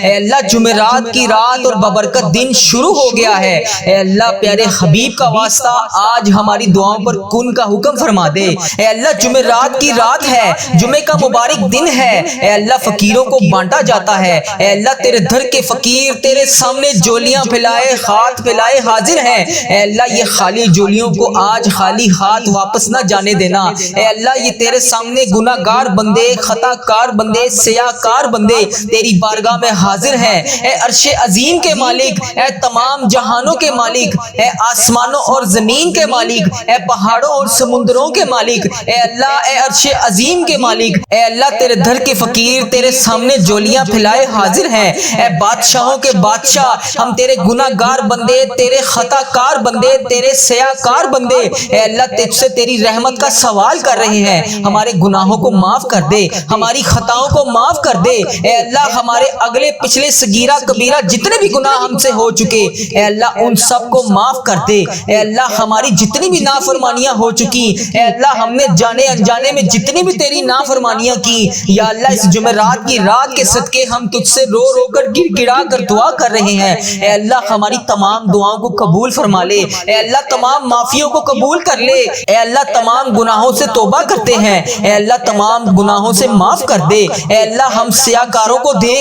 اے اللہ جمعرات کی رات اور ببرکت دن شروع ہو گیا ہے، اے اللہ پیارے حبیب کا واسطہ آج ہماری دعاؤں پر کن کا حکم فرما دے۔ اے اللہ جمعرات کی رات ہے، جمعے کا مبارک دن ہے، اے اللہ فقیروں کو بانٹا جاتا ہے، اے اللہ تیرے در کے فقیر تیرے سامنے جولیاں پھیلائے ہاتھ پھیلائے حاضر ہیں، اے اللہ یہ خالی جولیوں کو آج خالی ہاتھ واپس نہ جانے دینا، اے اللہ یہ تیرے سامنے گناہ گار بندے خطا کار بندے سیاہ کار بندے تیری بارگاہ میں حاضر ہیں۔ اے عرش عظیم کے مالک، اے تمام جہانوں کے مالک، اے آسمانوں اور زمین کے مالک، اے پہاڑوں اور سمندروں کے مالک، اے اللہ اے عرش عظیم کے مالک، اے اللہ تیرے در کے فقیر تیرے سامنے جولیاں پھیلائے حاضر ہیں، اے بادشاہوں کے بادشاہ ہم تیرے گناہ گار بندے تیرے خطا کار بندے تیرے سیاہ کار بندے اے اللہ تجھ سے تیری رحمت کا سوال کر رہے ہیں، ہمارے گناہوں کو معاف کر دے، ہماری خطاؤں کو معاف کر دے، اے اللہ ہمارے اگلے پچھلے صغیرہ کبیرہ جتنے بھی گناہ ہم سے ہو چکے اے اللہ ان سب کو معاف کر دے، اے اللہ ہماری جتنی بھی نافرمانیاں ہو چکی اے اللہ ہم نے جانے انجانے میں جتنی بھی تیری نافرمانیاں کی یا اللہ اس جمعرات کی رات کے صدقے ہم تجھ سے رو رو کر گر گڑا کر دعا کر رہے ہیں، اے اللہ ہماری تمام دعاؤں کو قبول فرما لے، اے اللہ تمام معافیوں کو قبول کر لے، اے اللہ تمام گناہوں سے توبہ کرتے ہیں، اے اللہ تمام گناہوں سے معاف کر دے، اے اللہ ہم سیاہ کاروں کو دیکھ